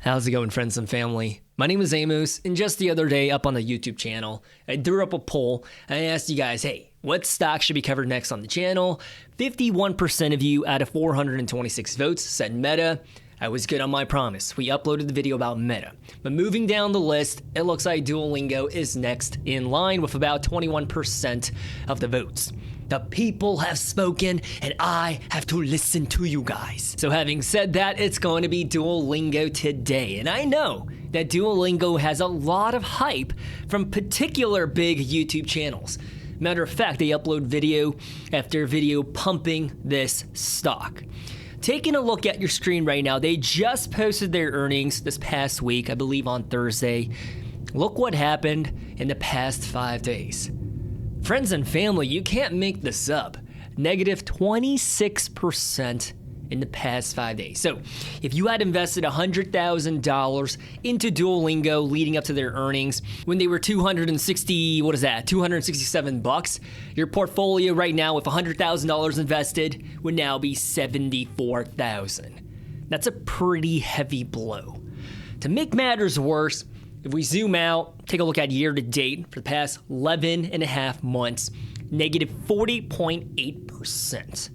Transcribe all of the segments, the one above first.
How's it going, friends and family? My name is Amos, and just the other day up on the YouTube channel, I threw up a poll and I asked you guys, hey, what stock should be covered next on the channel? 51% of you out of 426 votes said Meta. I was good on my promise. We uploaded the video about Meta. But moving down the list, it looks like Duolingo is next in line with about 21% of the votes. The people have spoken, and I have to listen to you guys. So having said that, it's going to be Duolingo today. And I know that Duolingo has a lot of hype from particular big YouTube channels. Matter of fact, they upload video after video pumping this stock. Taking a look at your screen right now, they just posted their earnings this past week, I believe on Thursday. Look what happened in the past 5 days. Friends and family, you can't make this up. Negative 26% in the past 5 days. So if you had invested $100,000 into Duolingo leading up to their earnings when they were 267 bucks, your portfolio right now with $100,000 invested would now be 74,000. That's a pretty heavy blow. To make matters worse, if we zoom out, take a look at year to date for the past 11 and a half months, negative 40.8%.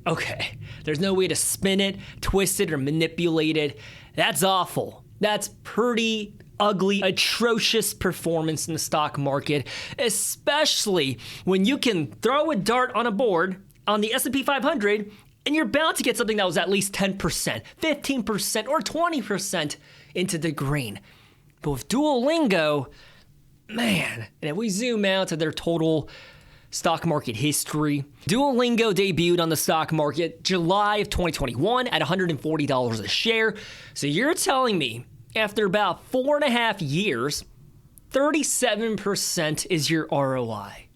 Okay, there's no way to spin it, twist it, or manipulate it. That's awful. That's pretty ugly, atrocious performance in the stock market, especially when you can throw a dart on a board on the S&P 500 and you're bound to get something that was at least 10%, 15%, or 20% into the green. But with Duolingo, man, and if we zoom out to their total stock market history, Duolingo debuted on the stock market July of 2021 at $140 a share. So you're telling me after about 4.5 years, 37% is your ROI.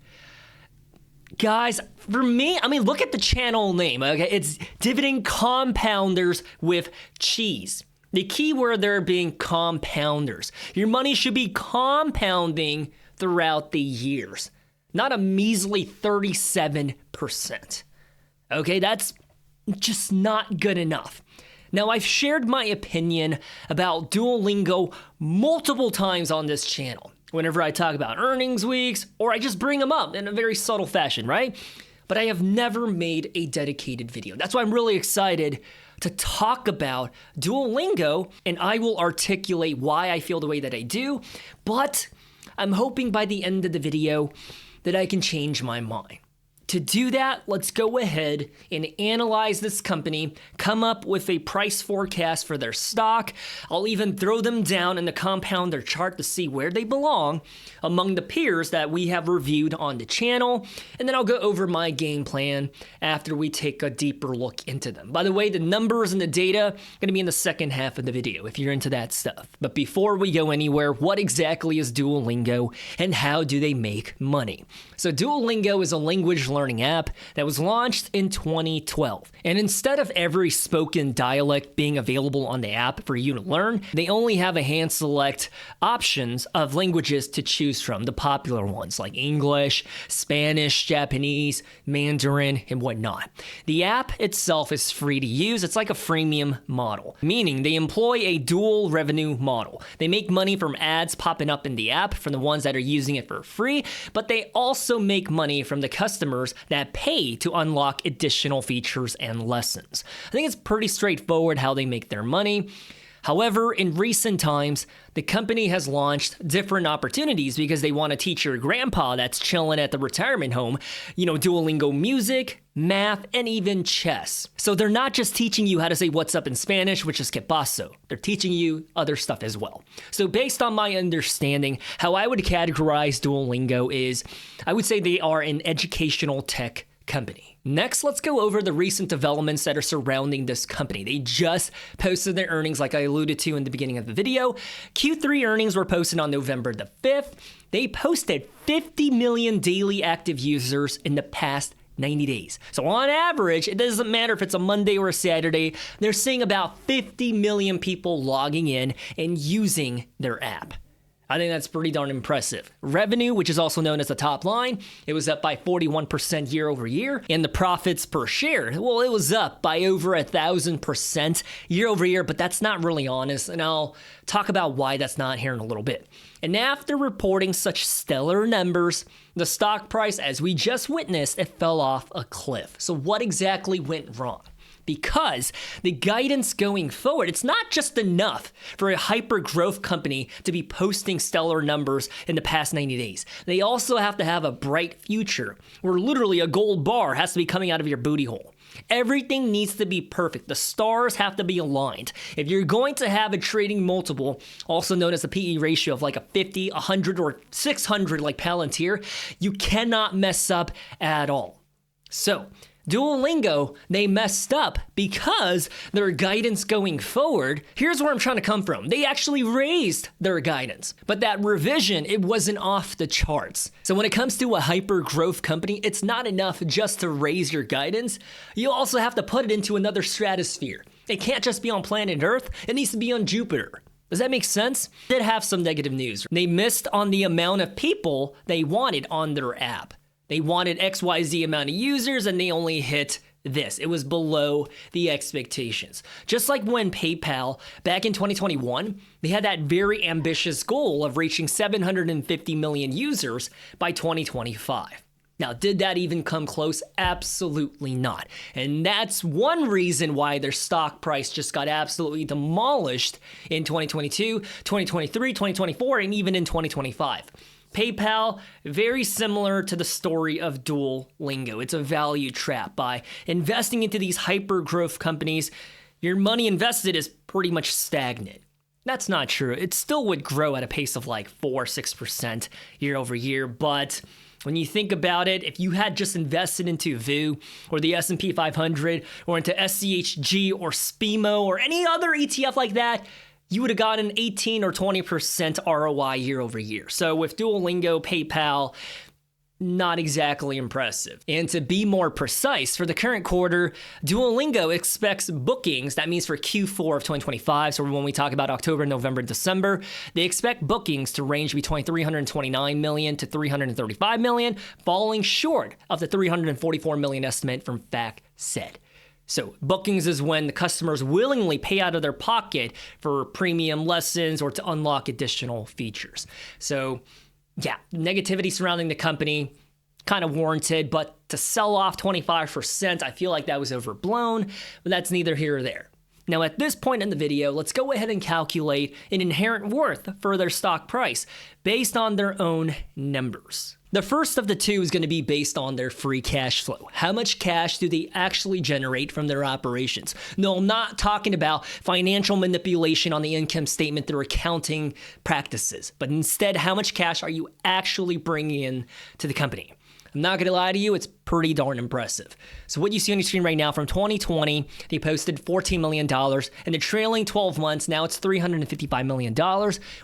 Guys, for me, I mean, look at the channel name, okay? It's Dividend Compounders with Cheese. The key word there being compounders. Your money should be compounding throughout the years, not a measly 37%. Okay, that's just not good enough. Now, I've shared my opinion about Duolingo multiple times on this channel, whenever I talk about earnings weeks, or I just bring them up in a very subtle fashion, right? But I have never made a dedicated video. That's why I'm really excited to talk about Duolingo, and I will articulate why I feel the way that I do, but I'm hoping by the end of the video that I can change my mind. To do that, let's go ahead and analyze this company, come up with a price forecast for their stock. I'll even throw them down in the compounder chart to see where they belong among the peers that we have reviewed on the channel. And then I'll go over my game plan after we take a deeper look into them. By the way, the numbers and the data are going to be in the second half of the video if you're into that stuff. But before we go anywhere, what exactly is Duolingo and how do they make money? So Duolingo is a language learning app that was launched in 2012. And instead of every spoken dialect being available on the app for you to learn, they only have a hand select options of languages to choose from, the popular ones like English, Spanish, Japanese, Mandarin, and whatnot. The app itself is free to use. It's like a freemium model, meaning they employ a dual revenue model. They make money from ads popping up in the app from the ones that are using it for free, but they also make money from the customers that pay to unlock additional features and lessons. I think it's pretty straightforward how they make their money. However, in recent times, the company has launched different opportunities because they want to teach your grandpa that's chilling at the retirement home, Duolingo music, math, and even chess. So they're not just teaching you how to say what's up in Spanish, which is que paso. They're teaching you other stuff as well. So based on my understanding, how I would categorize Duolingo is, I would say they are an educational tech company. Next, let's go over the recent developments that are surrounding this company. They just posted their earnings like I alluded to in the beginning of the video. Q3 earnings were posted on November the 5th. They posted 50 million daily active users in the past 90 days. So on average, it doesn't matter if it's a Monday or a Saturday, they're seeing about 50 million people logging in and using their app. I think that's pretty darn impressive. Revenue, which is also known as the top line, it was up by 41% year over year. And the profits per share, well, it was up by over 1,000% year over year, but that's not really honest. And I'll talk about why that's not here in a little bit. And after reporting such stellar numbers, the stock price, as we just witnessed, it fell off a cliff. So what exactly went wrong? Because the guidance going forward, it's not just enough for a hyper-growth company to be posting stellar numbers in the past 90 days. They also have to have a bright future where literally a gold bar has to be coming out of your booty hole. Everything needs to be perfect. The stars have to be aligned. If you're going to have a trading multiple, also known as the PE ratio of like a 50, 100, or 600 like Palantir, you cannot mess up at all. So, Duolingo, they messed up because their guidance going forward, here's where I'm trying to come from. They actually raised their guidance, but that revision, it wasn't off the charts. So when it comes to a hyper growth company, it's not enough just to raise your guidance. You also have to put it into another stratosphere. It can't just be on planet Earth, it needs to be on Jupiter. Does that make sense? They did have some negative news. They missed on the amount of people they wanted on their app. They wanted XYZ amount of users and they only hit this. It was below the expectations. Just like when PayPal, back in 2021, they had that very ambitious goal of reaching 750 million users by 2025. Now, did that even come close? Absolutely not. And that's one reason why their stock price just got absolutely demolished in 2022, 2023, 2024, and even in 2025. PayPal, very similar to the story of Duolingo. It's a value trap. By investing into these hyper-growth companies, your money invested is pretty much stagnant. That's not true. It still would grow at a pace of like 4-6% year over year, but when you think about it, if you had just invested into VU or the S&P 500 or into SCHG or SPIMO or any other ETF like that, you would have gotten 18 or 20% ROI year over year. So with Duolingo, PayPal, not exactly impressive. And to be more precise, for the current quarter, Duolingo expects bookings, that means for Q4 of 2025, so when we talk about October, November, December, they expect bookings to range between 329 million to 335 million, falling short of the 344 million estimate from FactSet. So bookings is when the customers willingly pay out of their pocket for premium lessons or to unlock additional features. So yeah, negativity surrounding the company, kind of warranted, but to sell off 25%, I feel like that was overblown, but that's neither here or there. Now at this point in the video, let's go ahead and calculate an inherent worth for their stock price based on their own numbers. The first of the two is going to be based on their free cash flow. How much cash do they actually generate from their operations? No, I'm not talking about financial manipulation on the income statement through accounting practices, but instead, how much cash are you actually bringing in to the company? I'm not going to lie to you, it's pretty darn impressive. So what you see on your screen right now, from 2020, they posted $14 million. In the trailing 12 months, now it's $355 million.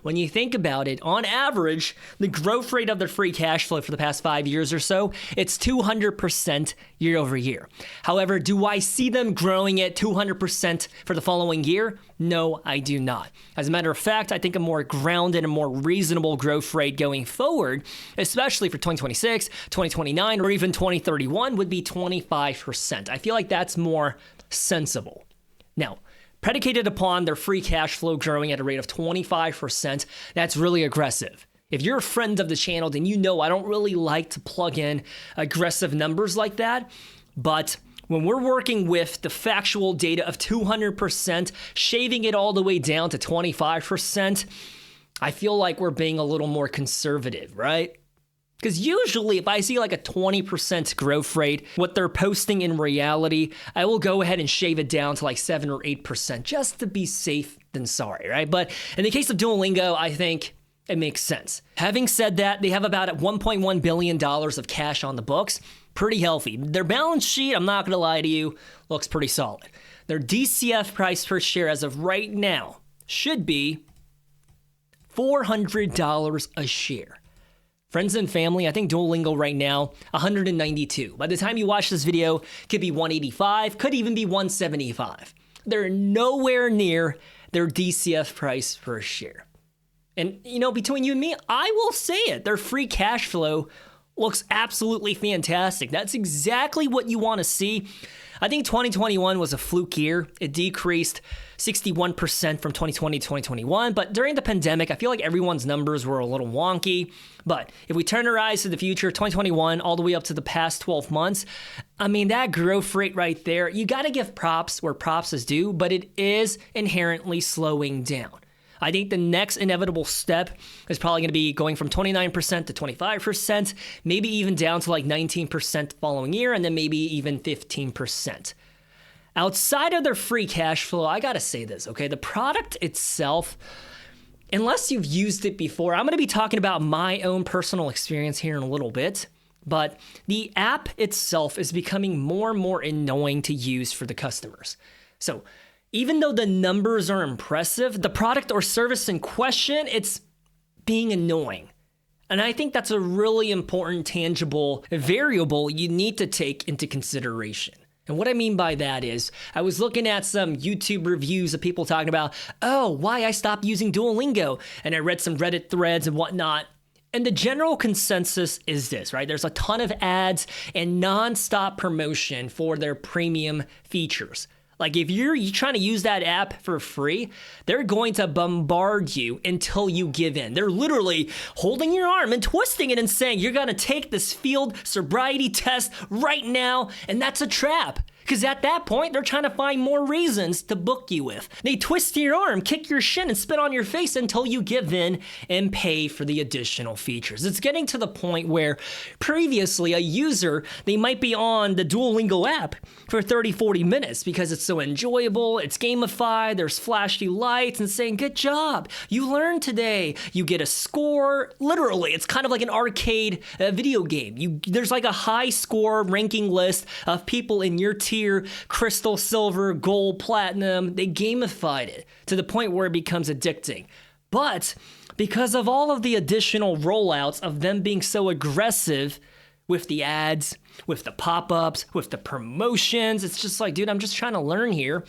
When you think about it, on average, the growth rate of their free cash flow for the past 5 years or so, it's 200% year over year. However, do I see them growing at 200% for the following year? No, I do not. As a matter of fact, I think a more grounded and more reasonable growth rate going forward, especially for 2026, 2029, or even 2031, would be 25%. I feel like that's more sensible. Now, predicated upon their free cash flow growing at a rate of 25%, that's really aggressive. If you're a friend of the channel, then you know I don't really like to plug in aggressive numbers like that, but when we're working with the factual data of 200%, shaving it all the way down to 25%, I feel like we're being a little more conservative, right? Because usually if I see like a 20% growth rate, what they're posting in reality, I will go ahead and shave it down to like 7 or 8% just to be safe than sorry, right? But in the case of Duolingo, I think it makes sense. Having said that, they have about $1.1 billion of cash on the books. Pretty healthy. Their balance sheet, I'm not going to lie to you, looks pretty solid. Their DCF price per share as of right now should be $400 a share. Friends and family, I think Duolingo right now, 192. By the time you watch this video, could be 185, could even be 175. They're nowhere near their DCF price per share. And, between you and me, I will say it. Their free cash flow looks absolutely fantastic. That's exactly what you want to see. I think 2021 was a fluke year. It decreased 61% from 2020 to 2021. But during the pandemic, I feel like everyone's numbers were a little wonky. But if we turn our eyes to the future, 2021, all the way up to the past 12 months, that growth rate right there, you got to give props where props is due, but it is inherently slowing down. I think the next inevitable step is probably going to be going from 29% to 25%, maybe even down to like 19% the following year, and then maybe even 15%. Outside of their free cash flow, I got to say this, okay? The product itself, unless you've used it before, I'm going to be talking about my own personal experience here in a little bit, but the app itself is becoming more and more annoying to use for the customers. So, even though the numbers are impressive, the product or service in question, it's being annoying. And I think that's a really important, tangible variable you need to take into consideration. And what I mean by that is, I was looking at some YouTube reviews of people talking about, why I stopped using Duolingo. And I read some Reddit threads and whatnot. And the general consensus is this, right? There's a ton of ads and nonstop promotion for their premium features. Like if you're trying to use that app for free, they're going to bombard you until you give in. They're literally holding your arm and twisting it and saying, you're going to take this field sobriety test right now. And that's a trap. Because at that point, they're trying to find more reasons to book you with. They twist your arm, kick your shin, and spit on your face until you give in and pay for the additional features. It's getting to the point where previously a user, they might be on the Duolingo app for 30, 40 minutes because it's so enjoyable, it's gamified, there's flashy lights and saying, good job, you learned today, you get a score. Literally, it's kind of like an arcade video game. There's like a high score ranking list of people in your tier, crystal, silver, gold, platinum. They gamified it to the point where it becomes addicting. But because of all of the additional rollouts of them being so aggressive with the ads, with the pop-ups, with the promotions, it's just like, dude, I'm just trying to learn here.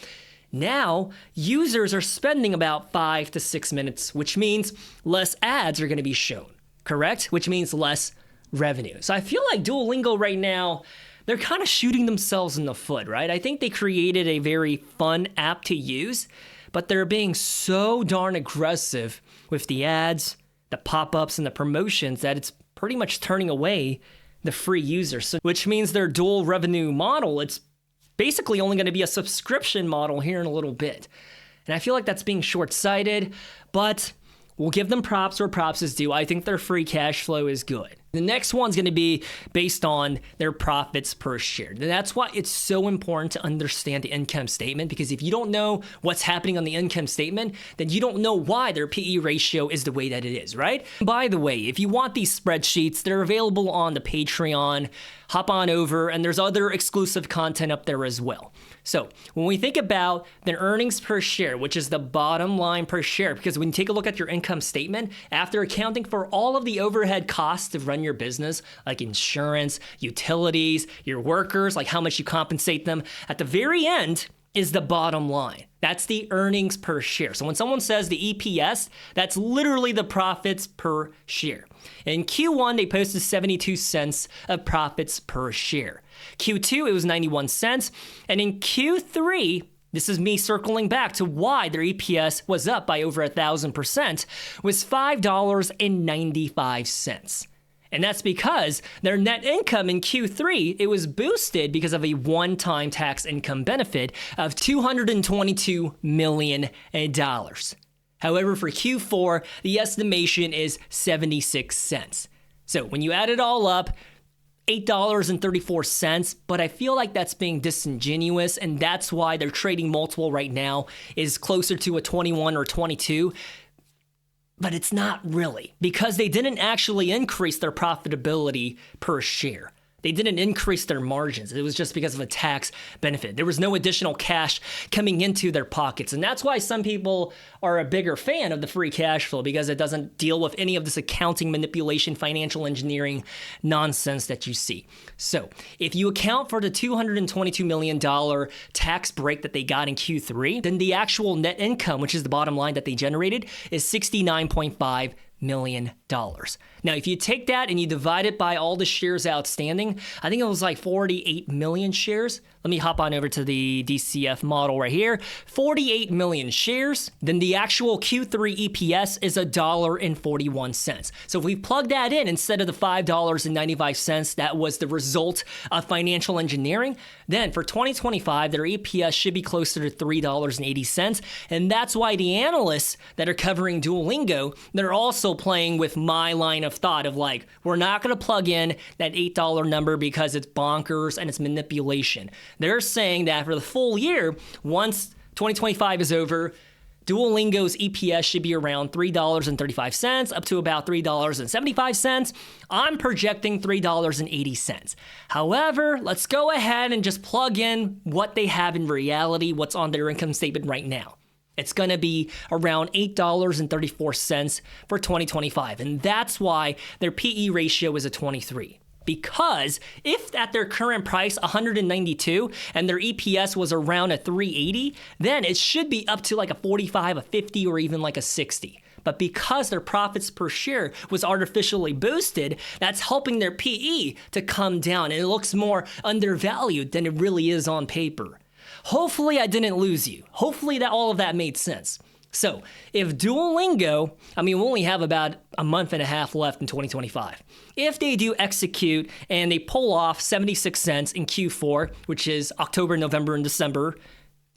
Now, users are spending about 5 to 6 minutes, which means less ads are going to be shown, correct? Which means less revenue. So I feel like Duolingo right now, they're kind of shooting themselves in the foot, right? I think they created a very fun app to use, but they're being so darn aggressive with the ads, the pop-ups, and the promotions that it's pretty much turning away the free users, so, which means their dual revenue model, it's basically only going to be a subscription model here in a little bit. And I feel like that's being short-sighted, but we'll give them props where props is due. I think their free cash flow is good. The next one's going to be based on their profits per share. And that's why it's so important to understand the income statement, because if you don't know what's happening on the income statement, then you don't know why their PE ratio is the way that it is, right? By the way, if you want these spreadsheets, they're available on the Patreon. Hop on over, and there's other exclusive content up there as well. So when we think about the earnings per share, which is the bottom line per share, because when you take a look at your income statement, after accounting for all of the overhead costs to run your business, like insurance, utilities, your workers, like how much you compensate them, at the very end is the bottom line. That's the earnings per share. So when someone says the EPS, that's literally the profits per share. In Q1, they posted 72 cents of profits per share. Q2, it was 91 cents. And in Q3, this is me circling back to why their EPS was up by over 1,000%, was $5.95. And that's because their net income in Q3, it was boosted because of a one-time tax income benefit of $222 million. However, for Q4, the estimation is 76 cents. So when you add it all up, $8.34, but I feel like that's being disingenuous, and that's why their trading multiple right now is closer to a 21 or 22. But it's not really, because they didn't actually increase their profitability per share. They didn't increase their margins. It was just because of a tax benefit. There was no additional cash coming into their pockets. And that's why some people are a bigger fan of the free cash flow, because it doesn't deal with any of this accounting manipulation, financial engineering nonsense that you see. So if you account for the $222 million tax break that they got in Q3, then the actual net income, which is the bottom line that they generated, is $69.5 million. Now, if you take that and you divide it by all the shares outstanding, I think it was like 48 million shares. Let me hop on over to the DCF model right here. 48 million shares. Then the actual Q3 EPS is $1.41. So if we plug that in instead of the $5.95 that was the result of financial engineering, then for 2025, their EPS should be closer to $3.80. And that's why the analysts that are covering Duolingo, they're also playing with my line of thought of like, we're not going to plug in that $8 number because it's bonkers and it's manipulation. They're saying that for the full year, once 2025 is over, Duolingo's EPS should be around $3.35 up to about $3.75. I'm projecting $3.80. However, let's go ahead and just plug in what they have in reality, what's on their income statement right now. It's going to be around $8.34 for 2025. And that's why their PE ratio is a 23. Because if at their current price, 192, and their EPS was around a 380, then it should be up to like a 45, a 50, or even like a 60. But because their profits per share was artificially boosted, that's helping their PE to come down. And it looks more undervalued than it really is on paper. Hopefully I didn't lose you. Hopefully that all of that made sense. So if Duolingo, we only have about a month and a half left in 2025. If they do execute and they pull off 76 cents in Q4, which is October, November, and December,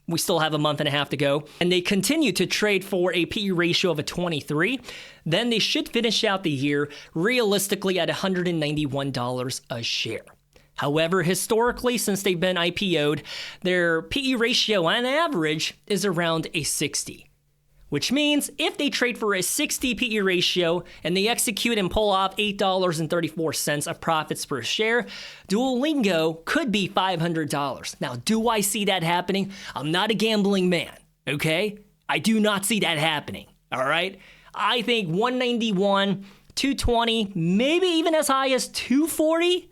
we still have a month and a half to go, and they continue to trade for a PE ratio of a 23, then they should finish out the year realistically at $191 a share. However, historically, since they've been IPO'd, their PE ratio on average is around a 60. Which means if they trade for a 60 PE ratio and they execute and pull off $8.34 of profits per share, Duolingo could be $500. Now, do I see that happening? I'm not a gambling man, okay? I do not see that happening, all right? I think 191, 220, maybe even as high as 240,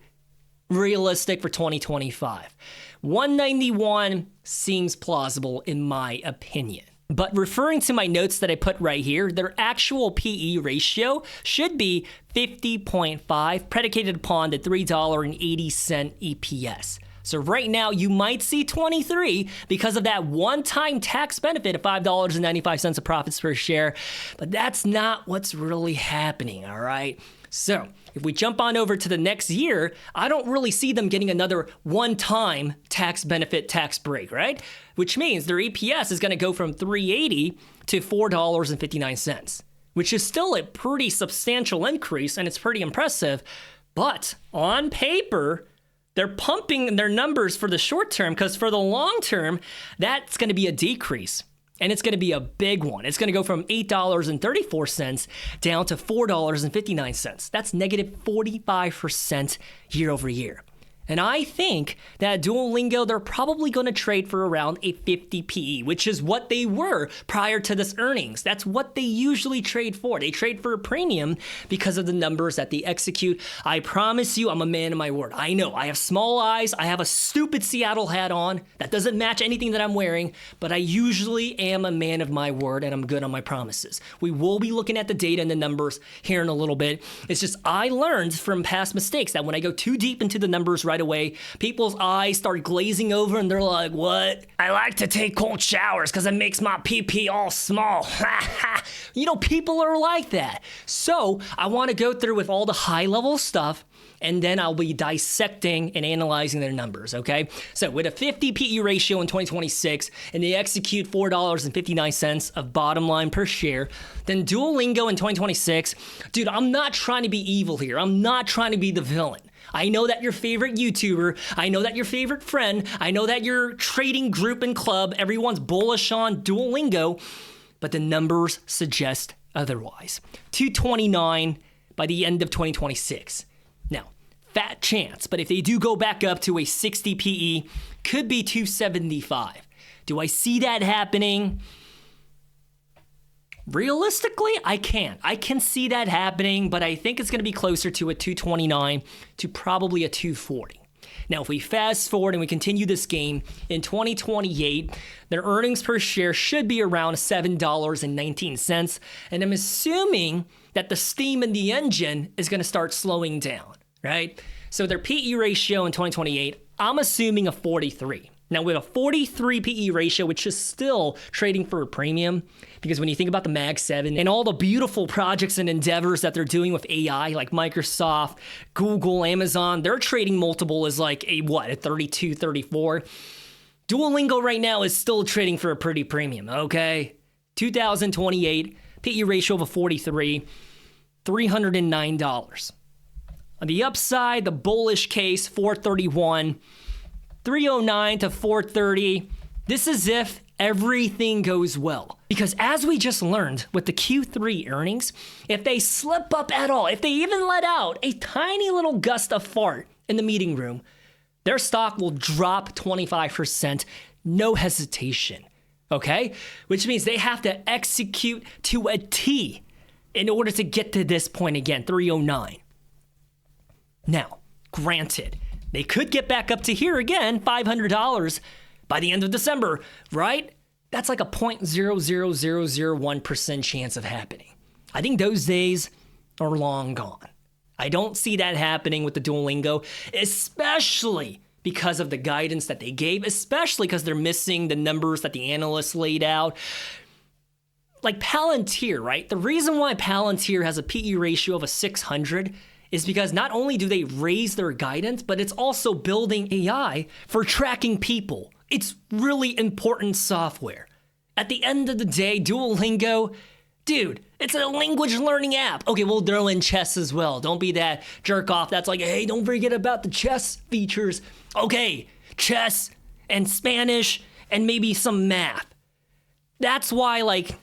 realistic for 2025. 191 seems plausible in my opinion. But referring to my notes that I put right here, their actual PE ratio should be 50.5, predicated upon the $3.80 EPS. So right now, you might see 23 because of that one-time tax benefit of $5.95 of profits per share, but that's not what's really happening, all right? So if we jump on over to the next year, I don't really see them getting another one-time tax benefit tax break, right? Which means their EPS is going to go from $3.80 to $4.59, which is still a pretty substantial increase, and it's pretty impressive. But on paper, they're pumping their numbers for the short term, because for the long term, that's going to be a decrease. And it's going to be a big one. It's going to go from $8.34 down to $4.59. That's negative 45% year over year. And I think that Duolingo, they're probably going to trade for around a 50 PE, which is what they were prior to this earnings. That's what they usually trade for. They trade for a premium because of the numbers that they execute. I promise you, I'm a man of my word. I know, I have small eyes. I have a stupid Seattle hat on that doesn't match anything that I'm wearing, but I usually am a man of my word, and I'm good on my promises. We will be looking at the data and the numbers here in a little bit. It's just I learned from past mistakes that when I go too deep into the numbers right away, people's eyes start glazing over and they're like, what? I like to take cold showers because it makes my pee all small. People are like that. So I want to go through with all the high level stuff, and then I'll be dissecting and analyzing their numbers, okay? So with a 50 PE ratio in 2026, and they execute $4.59 of bottom line per share, then Duolingo in 2026, dude, I'm not trying to be evil here. I'm not trying to be the villain. I know that your favorite YouTuber, I know that your favorite friend, I know that your trading group and club, everyone's bullish on Duolingo, but the numbers suggest otherwise. 229 by the end of 2026. Now, fat chance. But if they do go back up to a 60 PE, could be 275. Do I see that happening? Realistically, I can. I can see that happening, but I think it's going to be closer to a 229 to probably a 240. Now, if we fast forward and we continue this game, in 2028, their earnings per share should be around $7.19. And I'm assuming that the steam in the engine is going to start slowing down, right? So their PE ratio in 2028, I'm assuming a 43. Now, with a 43 PE ratio, which is still trading for a premium, because when you think about the Mag 7 and all the beautiful projects and endeavors that they're doing with AI, like Microsoft, Google, Amazon, their trading multiple is like a 32, 34. Duolingo right now is still trading for a pretty premium, okay? 2028, PE ratio of a 43, $309. On the upside, the bullish case, 431, 309 to 430. This is if everything goes well. Because as we just learned with the Q3 earnings, if they slip up at all, if they even let out a tiny little gust of fart in the meeting room, their stock will drop 25%, no hesitation, okay? Which means they have to execute to a T in order to get to this point again, 309. Now, granted, they could get back up to here again, $500 by the end of December, right? That's like a 0.00001% chance of happening. I think those days are long gone. I don't see that happening with the Duolingo, especially because of the guidance that they gave, especially because they're missing the numbers that the analysts laid out. Like Palantir, right? The reason why Palantir has a PE ratio of a 600 is because not only do they raise their guidance, but it's also building AI for tracking people. It's really important software. At the end of the day, Duolingo, dude, it's a language learning app. Okay, we'll throw in chess as well. Don't be that jerk off that's like, hey, don't forget about the chess features. Okay, chess and Spanish and maybe some math. That's why, like,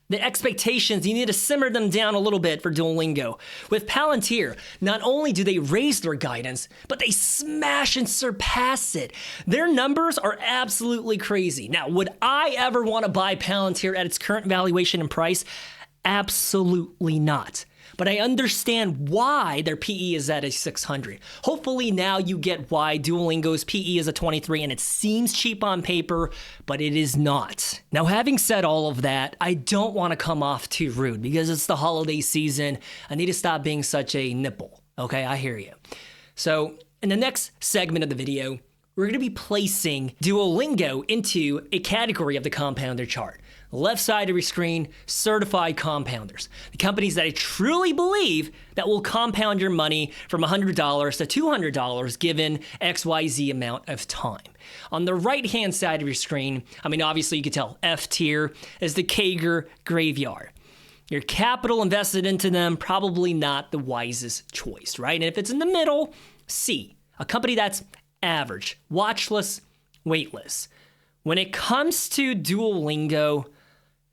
the expectations, you need to simmer them down a little bit for Duolingo. With Palantir, not only do they raise their guidance, but they smash and surpass it. Their numbers are absolutely crazy. Now, would I ever want to buy Palantir at its current valuation and price? Absolutely not. But I understand why their PE is at a 600. Hopefully now you get why Duolingo's PE is a 23 and it seems cheap on paper, but it is not. Now, having said all of that, I don't want to come off too rude because it's the holiday season. I need to stop being such a nipple. Okay, I hear you. So in the next segment of the video, we're going to be placing Duolingo into a category of the compounder chart. Left side of your screen, certified compounders. The companies that I truly believe that will compound your money from $100 to $200 given XYZ amount of time. On the right-hand side of your screen, I mean, obviously you can tell F tier is the Kager graveyard. Your capital invested into them, probably not the wisest choice, right? And if it's in the middle, C, a company that's average, watchless, waitlist. When it comes to Duolingo,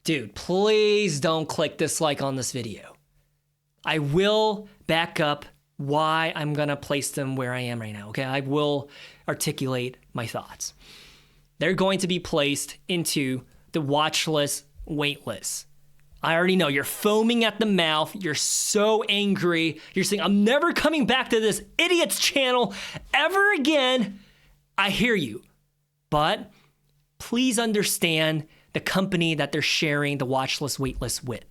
dude, please don't click dislike on this video. I will back up why I'm going to place them where I am right now, okay? I will articulate my thoughts. They're going to be placed into the watch list, wait list. I already know you're foaming at the mouth. You're so angry. You're saying, I'm never coming back to this idiot's channel ever again. I hear you. But please understand the company that they're sharing the watch list, wait list with.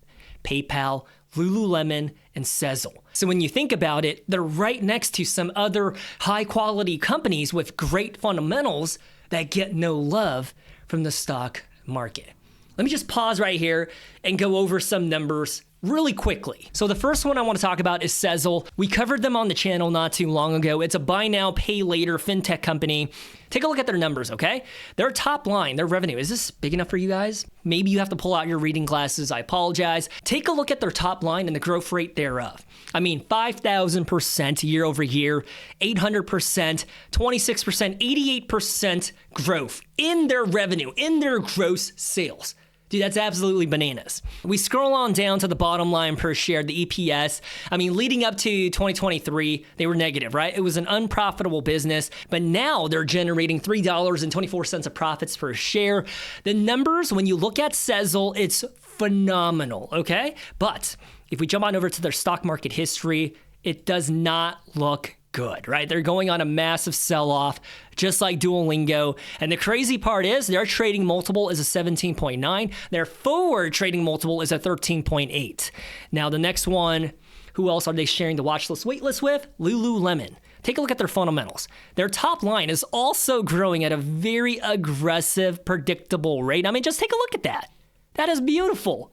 PayPal, Lululemon, and Sezzle. So when you think about it, they're right next to some other high-quality companies with great fundamentals that get no love from the stock market. Let me just pause right here and go over some numbers really quickly. So the first one I want to talk about is Sezzle. We covered them on the channel not too long ago. It's a buy now, pay later fintech company. Take a look at their numbers, okay? Their top line, their revenue, is this big enough for you guys? Maybe you have to pull out your reading glasses. I apologize. Take a look at their top line and the growth rate thereof. I mean, 5,000% year over year, 800%, 26%, 88% growth in their revenue, in their gross sales. Dude, that's absolutely bananas. We scroll on down to the bottom line per share, the EPS. I mean, leading up to 2023, they were negative, right? It was an unprofitable business, but now they're generating $3.24 of profits per share. The numbers, when you look at Sezzle, it's phenomenal, okay? But if we jump on over to their stock market history, it does not look good, right? They're going on a massive sell-off, just like Duolingo. And the crazy part is their trading multiple is a 17.9. Their forward trading multiple is a 13.8. Now, the next one, who else are they sharing the watch list, wait list with? Lululemon. Take a look at their fundamentals. Their top line is also growing at a very aggressive, predictable rate. I mean, just take a look at that. That is beautiful,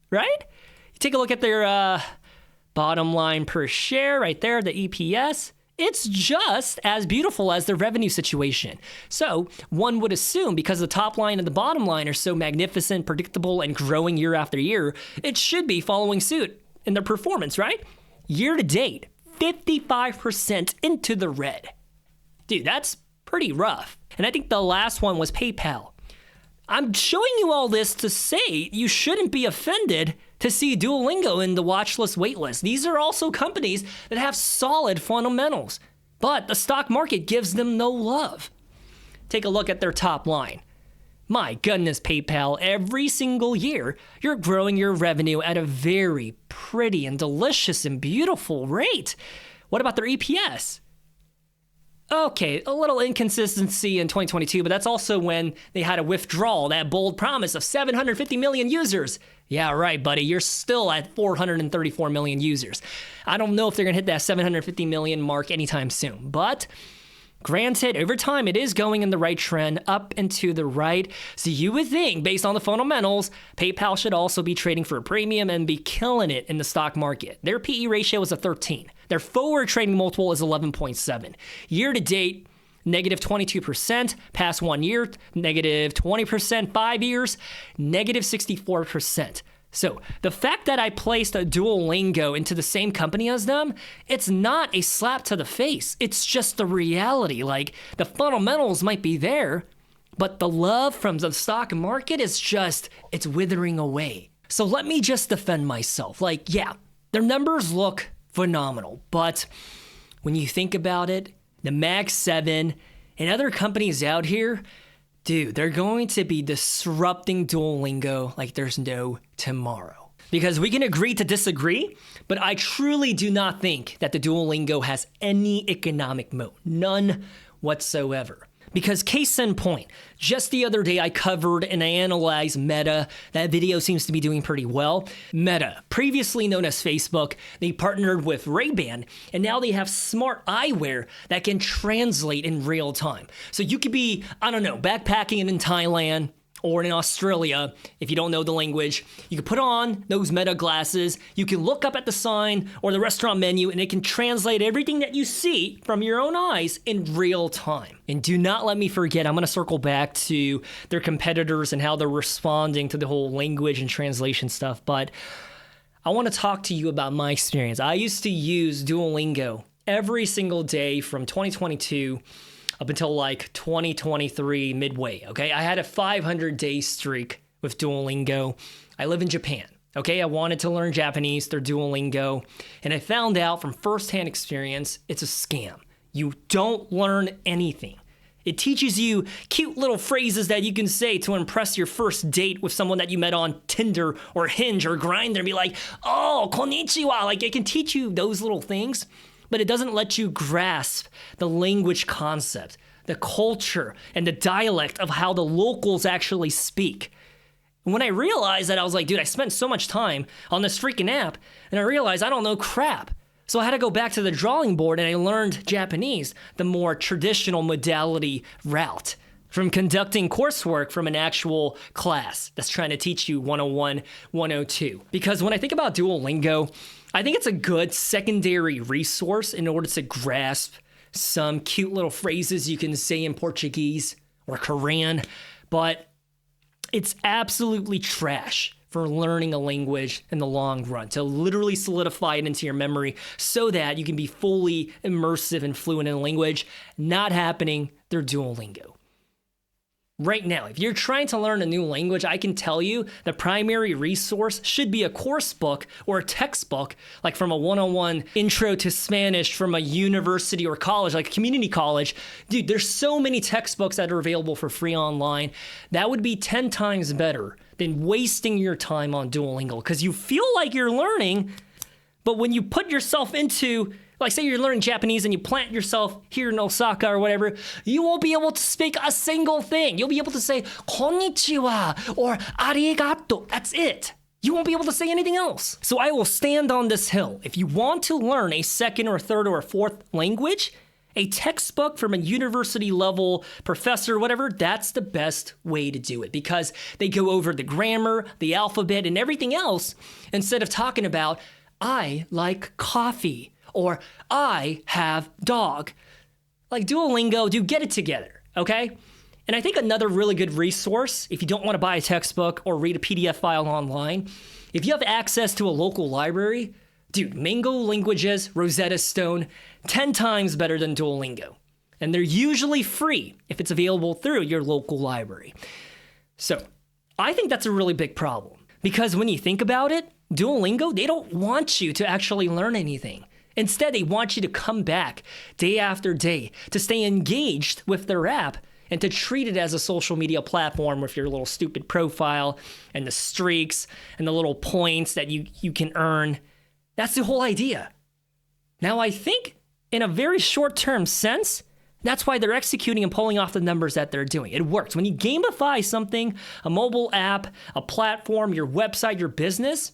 right? You take a look at their bottom line per share right there, the EPS. It's just as beautiful as the revenue situation. So one would assume because the top line and the bottom line are so magnificent, predictable, and growing year after year, it should be following suit in their performance, right? Year to date, 55% into the red. Dude, that's pretty rough. And I think the last one was PayPal. I'm showing you all this to say you shouldn't be offended to see Duolingo in the watch list, wait list. These are also companies that have solid fundamentals, but the stock market gives them no love. Take a look at their top line. My goodness, PayPal, every single year, you're growing your revenue at a very pretty and delicious and beautiful rate. What about their EPS? Okay, a little inconsistency in 2022, but that's also when they had a withdrawal, that bold promise of 750 million users. Yeah, right, buddy. You're still at 434 million users. I don't know if they're going to hit that 750 million mark anytime soon, but granted, over time, it is going in the right trend, up and to the right. So you would think, based on the fundamentals, PayPal should also be trading for a premium and be killing it in the stock market. Their PE ratio is a 13. Their forward trading multiple is 11.7. Year to date, negative 22%. Past 1 year, negative 20%. 5 years, negative 64%. So the fact that I placed a Duolingo into the same company as them, it's not a slap to the face. It's just the reality. Like, the fundamentals might be there, but the love from the stock market is just, it's withering away. So let me just defend myself. Like, yeah, their numbers look phenomenal, but when you think about it, the Mag 7 and other companies out here, dude, they're going to be disrupting Duolingo like there's no tomorrow. Because we can agree to disagree, but I truly do not think that the Duolingo has any economic moat. None whatsoever. Because case in point, just the other day I covered and I analyzed Meta. That video seems to be doing pretty well. Meta, previously known as Facebook, they partnered with Ray-Ban, and now they have smart eyewear that can translate in real time. So you could be, I don't know, backpacking in Thailand or in Australia, if you don't know the language, you can put on those Meta glasses, you can look up at the sign or the restaurant menu, and it can translate everything that you see from your own eyes in real time. And do not let me forget, I'm gonna circle back to their competitors and how they're responding to the whole language and translation stuff, but I wanna talk to you about my experience. I used to use Duolingo every single day from 2022 up until like 2023 midway, okay? I had a 500-day streak with Duolingo. I live in Japan, okay? I wanted to learn Japanese through Duolingo, and I found out from firsthand experience, it's a scam. You don't learn anything. It teaches you cute little phrases that you can say to impress your first date with someone that you met on Tinder or Hinge or Grindr and be like, oh, konnichiwa. Like, it can teach you those little things, but it doesn't let you grasp the language concept, the culture, and the dialect of how the locals actually speak. And when I realized that, I was like, dude, I spent so much time on this freaking app, and I realized I don't know crap. So I had to go back to the drawing board, and I learned Japanese, the more traditional modality route, from conducting coursework from an actual class that's trying to teach you 101, 102. Because when I think about Duolingo, I think it's a good secondary resource in order to grasp some cute little phrases you can say in Portuguese or Korean, but it's absolutely trash for learning a language in the long run, to literally solidify it into your memory so that you can be fully immersive and fluent in a language. Not happening through Duolingo. right now. If you're trying to learn a new language, I can tell you the primary resource should be a course book or a textbook, like from a one-on-one intro to Spanish from a university or college, like a community college. Dude, there's so many textbooks that are available for free online. That would be 10 times better than wasting your time on Duolingo, because you feel like you're learning, but when you put yourself into, like say you're learning Japanese and you plant yourself here in Osaka or whatever, you won't be able to speak a single thing. You'll be able to say konnichiwa or arigato. That's it. You won't be able to say anything else. So I will stand on this hill. If you want to learn a second or third or a fourth language, a textbook from a university level professor, whatever, that's the best way to do it, because they go over the grammar, the alphabet, and everything else instead of talking about, I like coffee, or I have dog. Like Duolingo, do get it together, okay? And I think another really good resource, if you don't want to buy a textbook or read a PDF file online, if you have access to a local library, dude, Mango Languages, Rosetta Stone, 10 times better than Duolingo. And they're usually free if it's available through your local library. So I think that's a really big problem, because when you think about it, Duolingo, they don't want you to actually learn anything. Instead, they want you to come back day after day, to stay engaged with their app, and to treat it as a social media platform with your little stupid profile and the streaks and the little points that you can earn. That's the whole idea. Now, I think in a very short-term sense, that's why they're executing and pulling off the numbers that they're doing. It works. When you gamify something, a mobile app, a platform, your website, your business,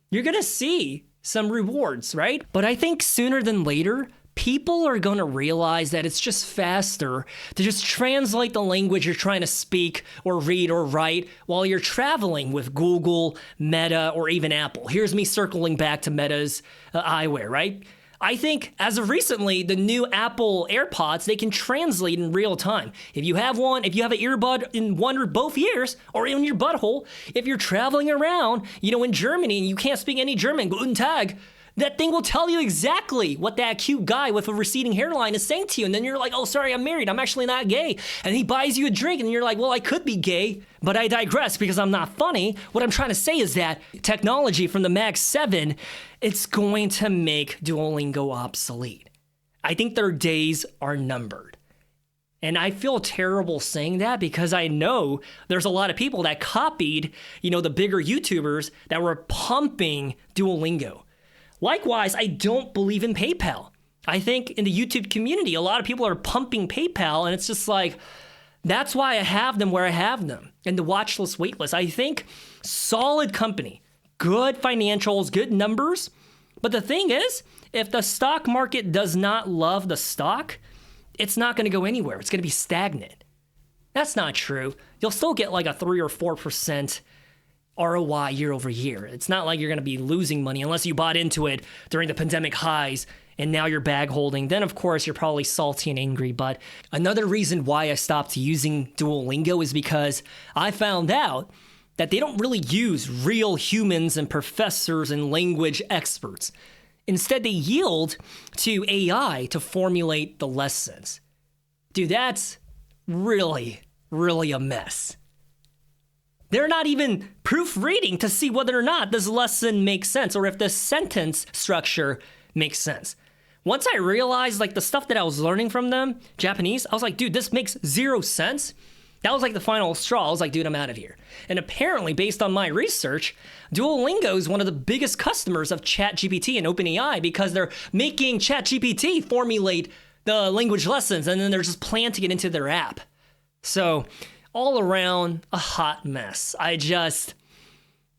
you're going to see some rewards, right? But I think sooner than later, people are going to realize that it's just faster to just translate the language you're trying to speak or read or write while you're traveling with Google, Meta, or even Apple. Here's me circling back to Meta's eyewear, right? I think as of recently, the new Apple AirPods, they can translate in real time. If you have one, if you have an earbud in one or both ears, or in your butthole, if you're traveling around, in Germany and you can't speak any German, Guten Tag, that thing will tell you exactly what that cute guy with a receding hairline is saying to you. And then you're like, oh, sorry, I'm married. I'm actually not gay. And he buys you a drink and you're like, well, I could be gay, but I digress because I'm not funny. What I'm trying to say is that technology from the Mag 7, it's going to make Duolingo obsolete. I think their days are numbered. And I feel terrible saying that because I know there's a lot of people that copied, the bigger YouTubers that were pumping Duolingo. Likewise, I don't believe in PayPal. I think in the YouTube community, a lot of people are pumping PayPal, and it's just like, that's why I have them where I have them, and the watch list, wait list. I think solid company, good financials, good numbers. But the thing is, if the stock market does not love the stock, it's not going to go anywhere. It's going to be stagnant. That's not true. You'll still get like a 3 or 4% ROI year over year. It's not like you're going to be losing money unless you bought into it during the pandemic highs and now you're bag holding. Then, of course, you're probably salty and angry. But another reason why I stopped using Duolingo is because I found out that they don't really use real humans and professors and language experts. Instead, they yield to AI to formulate the lessons. Dude, that's really, really a mess. They're not even proofreading to see whether or not this lesson makes sense or if the sentence structure makes sense. Once I realized the stuff that I was learning from them, Japanese, I was like, dude, this makes 0 sense. That was the final straw. I was like, dude, I'm out of here. And apparently, based on my research, Duolingo is one of the biggest customers of ChatGPT and OpenAI because they're making ChatGPT formulate the language lessons and then they're just planting it into their app. So all around, a hot mess.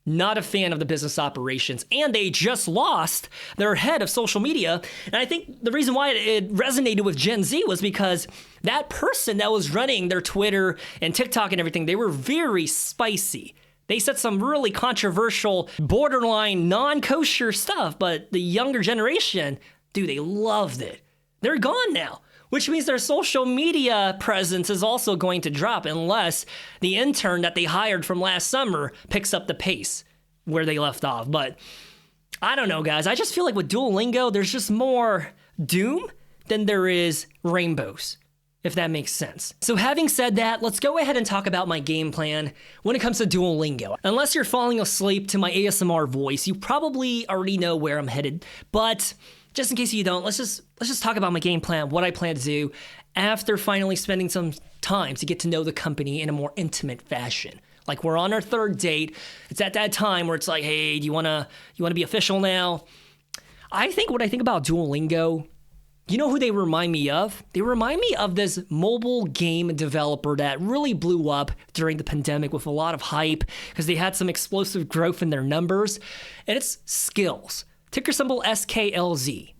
Not a fan of the business operations. And they just lost their head of social media. And I think the reason why it resonated with Gen Z was because that person that was running their Twitter and TikTok and everything, they were very spicy. They said some really controversial, borderline, non-kosher stuff. But the younger generation, dude, they loved it. They're gone now. Which means their social media presence is also going to drop unless the intern that they hired from last summer picks up the pace where they left off. But I don't know, guys. I just feel like with Duolingo, there's just more doom than there is rainbows. if that makes sense. So having said that, let's go ahead and talk about my game plan when it comes to Duolingo. Unless you're falling asleep to my ASMR voice, you probably already know where I'm headed. But just in case you don't, let's just talk about my game plan, what I plan to do after finally spending some time to get to know the company in a more intimate fashion. Like we're on our third date. It's at that time where it's like, hey, do you wanna be official now? What I think about Duolingo, you know who they remind me of? They remind me of this mobile game developer that really blew up during the pandemic with a lot of hype because they had some explosive growth in their numbers. And it's Skills. Ticker symbol SKLZ.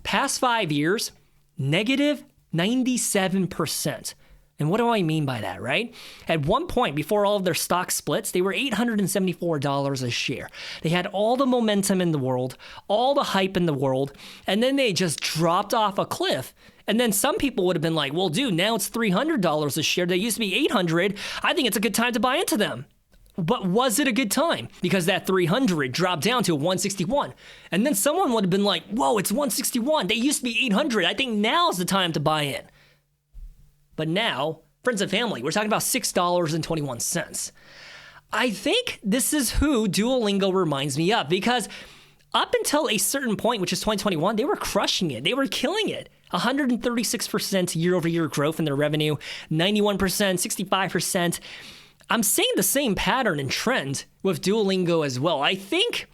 Past 5 years, negative 97%. And what do I mean by that, right? At one point, before all of their stock splits, they were $874 a share. They had all the momentum in the world, all the hype in the world, and then they just dropped off a cliff. And then some people would have been like, well, dude, now it's $300 a share. They used to be $800. I think it's a good time to buy into them. But was it a good time? Because that 300 dropped down to 161. And then someone would have been like, whoa, it's 161. They used to be 800. I think now's the time to buy in. But now, friends and family, we're talking about $6.21. I think this is who Duolingo reminds me of because up until a certain point, which is 2021, they were crushing it. They were killing it. 136% year-over-year growth in their revenue, 91%, 65%. I'm seeing the same pattern and trend with Duolingo as well. I think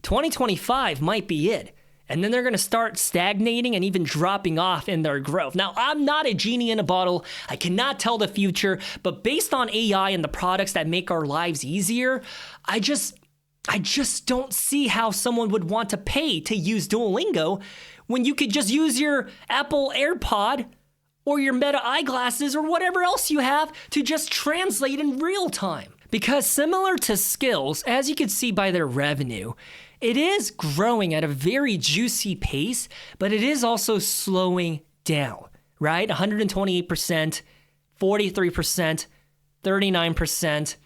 2025 might be it. And then they're going to start stagnating and even dropping off in their growth. Now, I'm not a genie in a bottle. I cannot tell the future. But based on AI and the products that make our lives easier, I just don't see how someone would want to pay to use Duolingo when you could just use your Apple AirPod or your Meta eyeglasses or whatever else you have to just translate in real time. Because similar to Skills, as you can see by their revenue, it is growing at a very juicy pace, but it is also slowing down, right? 128%, 43%, 39%.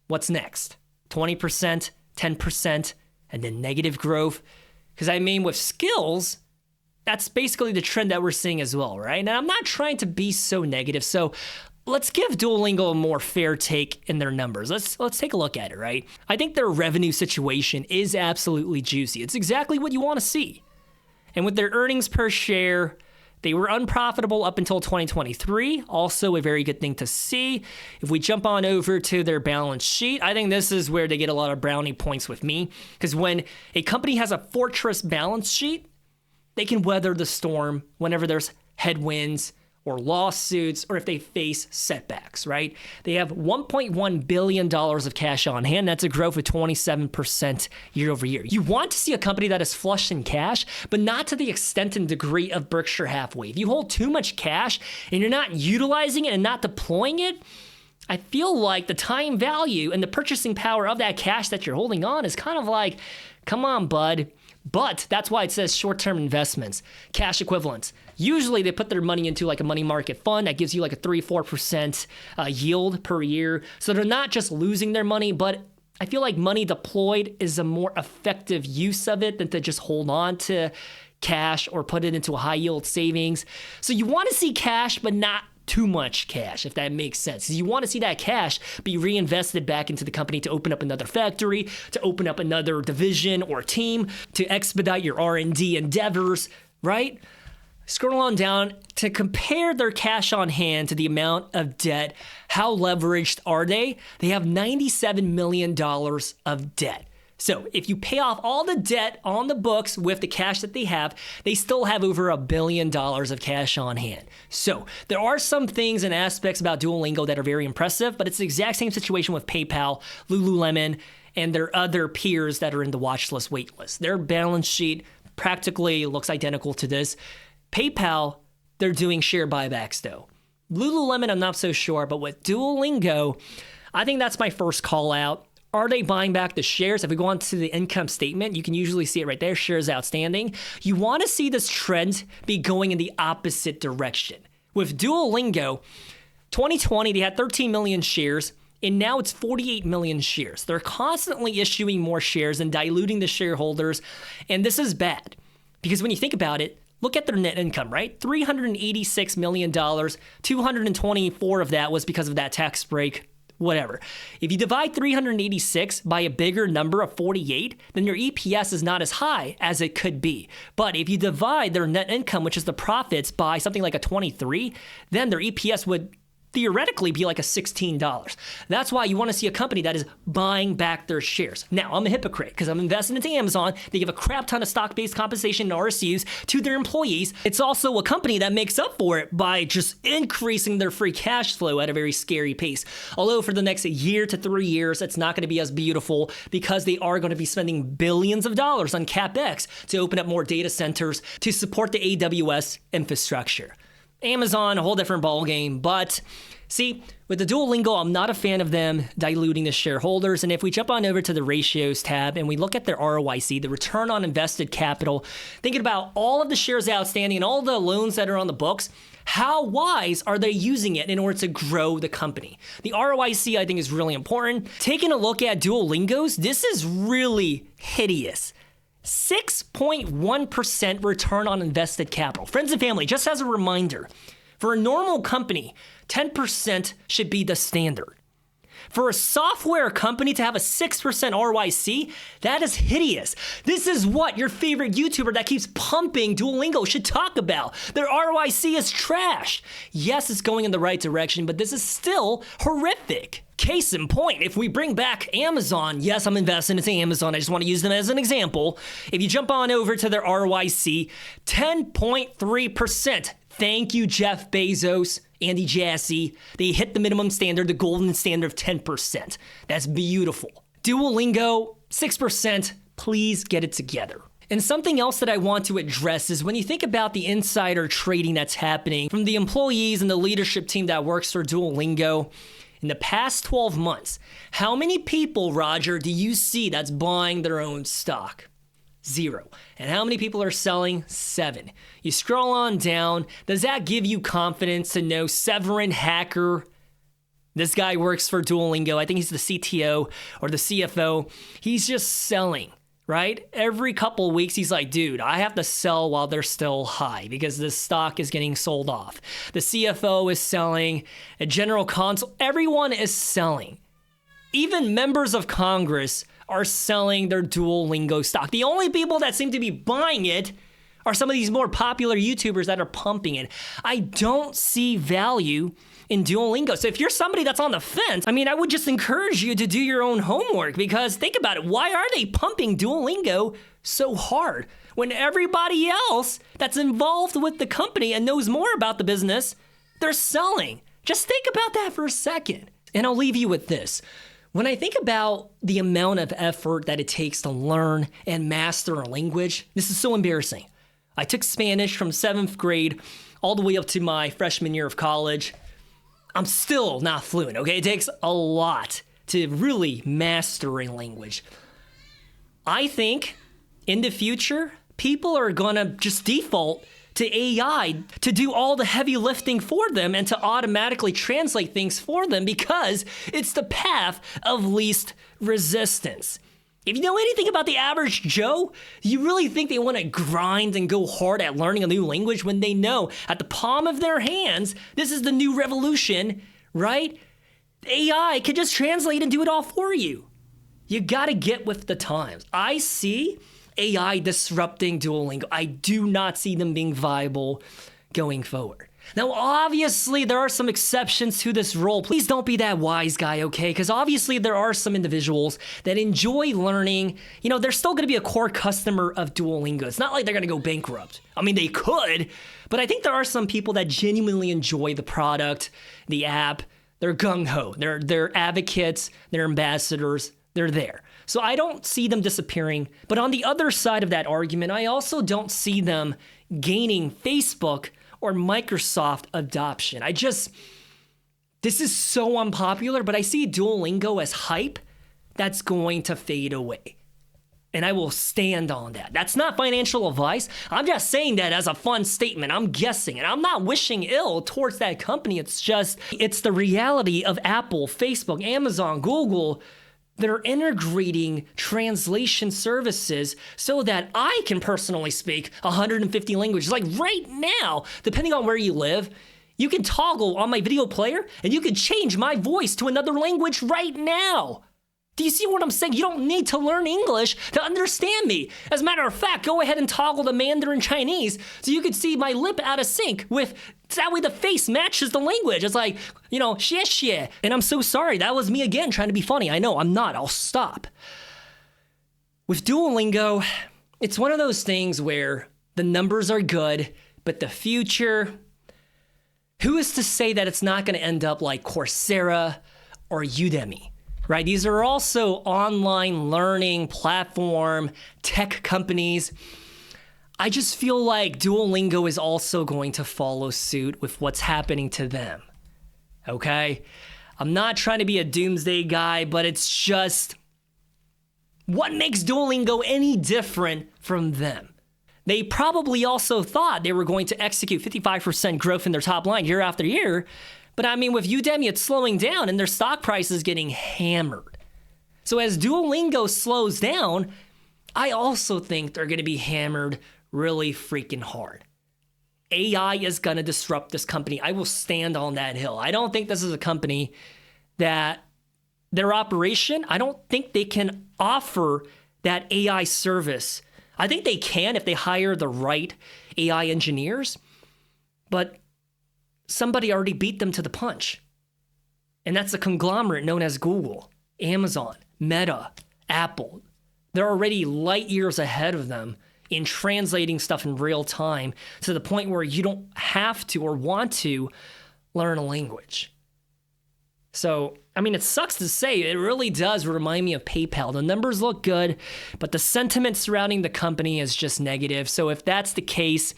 What's next? 20%, 10%, and then negative growth. Because I mean, with Skills, that's basically the trend that we're seeing as well, right? And I'm not trying to be so negative, so let's give Duolingo a more fair take in their numbers. Let's take a look at it, right? I think their revenue situation is absolutely juicy. It's exactly what you want to see. And with their earnings per share, they were unprofitable up until 2023. Also a very good thing to see. If we jump on over to their balance sheet, I think this is where they get a lot of brownie points with me. Because when a company has a fortress balance sheet, they can weather the storm whenever there's headwinds or lawsuits, or if they face setbacks, right? They have $1.1 billion of cash on hand. That's a growth of 27% year over year. You want to see a company that is flush in cash, but not to the extent and degree of Berkshire Hathaway. If you hold too much cash and you're not utilizing it and not deploying it, I feel like the time value and the purchasing power of that cash that you're holding on is kind of like, come on, bud. But that's why it says short-term investments, cash equivalents. Usually they put their money into like a money market fund that gives you like a 3-4% yield per year. So they're not just losing their money, but I feel like money deployed is a more effective use of it than to just hold on to cash or put it into a high yield savings. So you want to see cash, but not too much cash, if that makes sense. You want to see that cash be reinvested back into the company to open up another factory, to open up another division or team, to expedite your R&D endeavors, right? Scroll on down to compare their cash on hand to the amount of debt. How leveraged are they? They have $97 million of debt. So if you pay off all the debt on the books with the cash that they have, they still have over $1 billion of cash on hand. So there are some things and aspects about Duolingo that are very impressive, but it's the exact same situation with PayPal, Lululemon, and their other peers that are in the watch list, wait list. Their balance sheet practically looks identical to this. PayPal, they're doing share buybacks though. Lululemon, I'm not so sure, but with Duolingo, I think that's my first call out. Are they buying back the shares? If we go on to the income statement, you can usually see it right there, shares outstanding. You want to see this trend be going in the opposite direction. With Duolingo, 2020, they had 13 million shares, and now it's 48 million shares. They're constantly issuing more shares and diluting the shareholders, and this is bad. Because when you think about it, Look at their net income, right? $386 million, 224 of that was because of that tax break, whatever. If you divide 386 by a bigger number of 48, then your EPS is not as high as it could be. But if you divide their net income, which is the profits, by something like a 23, then their EPS would theoretically be like a $16. That's why you want to see a company that is buying back their shares. Now, I'm a hypocrite because I'm invested into Amazon. They give a crap ton of stock-based compensation and RSUs to their employees. It's also a company that makes up for it by just increasing their free cash flow at a very scary pace. Although for the next year to 3 years, it's not going to be as beautiful because they are going to be spending billions of dollars on CapEx to open up more data centers to support the AWS infrastructure. Amazon, a whole different ballgame, but see, with the Duolingo, I'm not a fan of them diluting the shareholders, and if we jump on over to the ratios tab and we look at their ROIC, the return on invested capital, thinking about all of the shares outstanding and all the loans that are on the books, how wise are they using it in order to grow the company? The ROIC, I think, is really important. Taking a look at Duolingo's, this is really hideous. 6.1% return on invested capital. Friends and family, just as a reminder, for a normal company, 10% should be the standard. For a software company to have a 6% ROIC, that is hideous. This is what your favorite YouTuber that keeps pumping Duolingo should talk about. Their ROIC is trash. Yes, it's going in the right direction, but this is still horrific. Case in point, if we bring back Amazon, yes, I'm investing into Amazon. I just want to use them as an example. If you jump on over to their ROIC, 10.3%. Thank you, Jeff Bezos, Andy Jassy. They hit the minimum standard, the golden standard of 10%. That's beautiful. Duolingo, 6%. Please get it together. And something else that I want to address is when you think about the insider trading that's happening from the employees and the leadership team that works for Duolingo, in the past 12 months, how many people, Roger, do you see that's buying their own stock? 0. And how many people are selling? 7. You scroll on down. Does that give you confidence to know Severin Hacker? This guy works for Duolingo. I think he's the CTO or the CFO. He's just selling, right? Every couple of weeks, he's like, dude, I have to sell while they're still high because this stock is getting sold off. The CFO is selling. A general counsel, everyone is selling. Even members of Congress are selling their Duolingo stock. The only people that seem to be buying it are some of these more popular YouTubers that are pumping it. I don't see value in Duolingo. So if you're somebody that's on the fence, I would just encourage you to do your own homework because think about it. Why are they pumping Duolingo so hard when everybody else that's involved with the company and knows more about the business, they're selling? Just think about that for a second. And I'll leave you with this. When I think about the amount of effort that it takes to learn and master a language, this is so embarrassing. I took Spanish from 7th grade all the way up to my freshman year of college. I'm still not fluent, okay? It takes a lot to really master a language. I think in the future, people are gonna just default to AI to do all the heavy lifting for them and to automatically translate things for them because it's the path of least resistance. If you know anything about the average Joe, you really think they want to grind and go hard at learning a new language when they know at the palm of their hands, this is the new revolution, right? AI can just translate and do it all for you. You gotta get with the times. I see AI disrupting Duolingo. I do not see them being viable going forward. Now, obviously, there are some exceptions to this rule. Please don't be that wise guy, okay? Because obviously, there are some individuals that enjoy learning. They're still going to be a core customer of Duolingo. It's not like they're going to go bankrupt. They could, but I think there are some people that genuinely enjoy the product, the app. They're gung-ho. They're advocates. They're ambassadors. They're there. So I don't see them disappearing. But on the other side of that argument, I also don't see them gaining Facebook or Microsoft adoption. This is so unpopular, but I see Duolingo as hype that's going to fade away. And I will stand on that. That's not financial advice. I'm just saying that as a fun statement. I'm guessing, and I'm not wishing ill towards that company. It's the reality of Apple, Facebook, Amazon, Google, they're integrating translation services so that I can personally speak 150 languages. Like right now, depending on where you live, you can toggle on my video player and you can change my voice to another language right now. Do you see what I'm saying? You don't need to learn English to understand me. As a matter of fact, go ahead and toggle to Mandarin Chinese so you can see my lip out of sync with, that way the face matches the language. It's like, xie xie. And I'm so sorry, that was me again trying to be funny. I know, I'm not, I'll stop. With Duolingo, it's one of those things where the numbers are good, but the future, who is to say that it's not gonna end up like Coursera or Udemy? Right? These are also online learning platform tech companies. I just feel like Duolingo is also going to follow suit with what's happening to them. Okay? I'm not trying to be a doomsday guy, but it's just what makes Duolingo any different from them? They probably also thought they were going to execute 55% growth in their top line year after year. But I mean, with Udemy, it's slowing down and their stock price is getting hammered. So as Duolingo slows down, I also think they're going to be hammered really freaking hard. AI is going to disrupt this company. I will stand on that hill. I don't think this is a company that their operation, I don't think they can offer that AI service. I think they can if they hire the right AI engineers, but somebody already beat them to the punch. And that's a conglomerate known as Google, Amazon, Meta, Apple. They're already light years ahead of them in translating stuff in real time to the point where you don't have to or want to learn a language. So, I mean, it sucks to say, it really does remind me of PayPal. The numbers look good, but the sentiment surrounding the company is just negative. So if that's the case,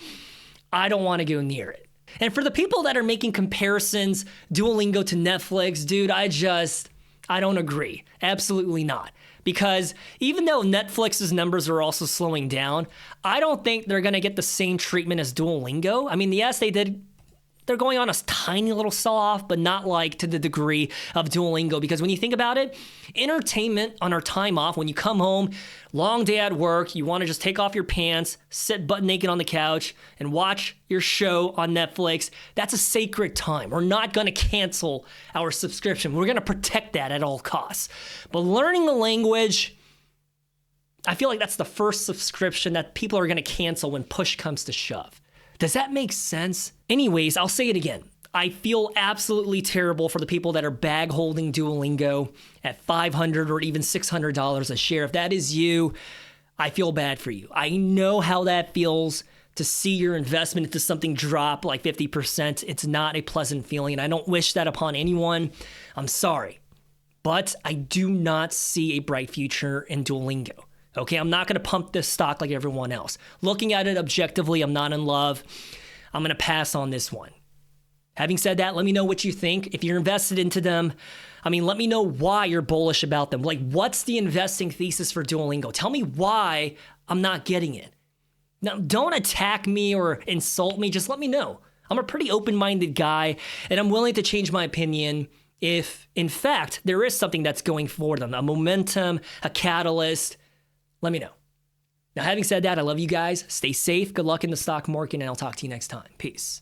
I don't want to go near it. And for the people that are making comparisons, Duolingo to Netflix, dude, I don't agree. Absolutely not. Because even though Netflix's numbers are also slowing down, I don't think they're going to get the same treatment as Duolingo. I mean, yes, they're going on a tiny little sell-off, but not like to the degree of Duolingo. Because when you think about it, entertainment on our time off, when you come home, long day at work, you want to just take off your pants, sit butt naked on the couch, and watch your show on Netflix. That's a sacred time. We're not going to cancel our subscription. We're going to protect that at all costs. But learning the language, I feel like that's the first subscription that people are going to cancel when push comes to shove. Does that make sense? Anyways, I'll say it again. I feel absolutely terrible for the people that are bag holding Duolingo at $500 or even $600 a share. If that is you, I feel bad for you. I know how that feels to see your investment into something drop like 50%. It's not a pleasant feeling, and I don't wish that upon anyone. I'm sorry. But I do not see a bright future in Duolingo. Okay, I'm not going to pump this stock like everyone else. Looking at it objectively, I'm not in love. I'm going to pass on this one. Having said that, let me know what you think. If you're invested into them, let me know why you're bullish about them. Like, what's the investing thesis for Duolingo? Tell me why I'm not getting it. Now, don't attack me or insult me. Just let me know. I'm a pretty open-minded guy, and I'm willing to change my opinion if, in fact, there is something that's going for them, a momentum, a catalyst. Let me know. Now, having said that, I love you guys. Stay safe. Good luck in the stock market, and I'll talk to you next time. Peace.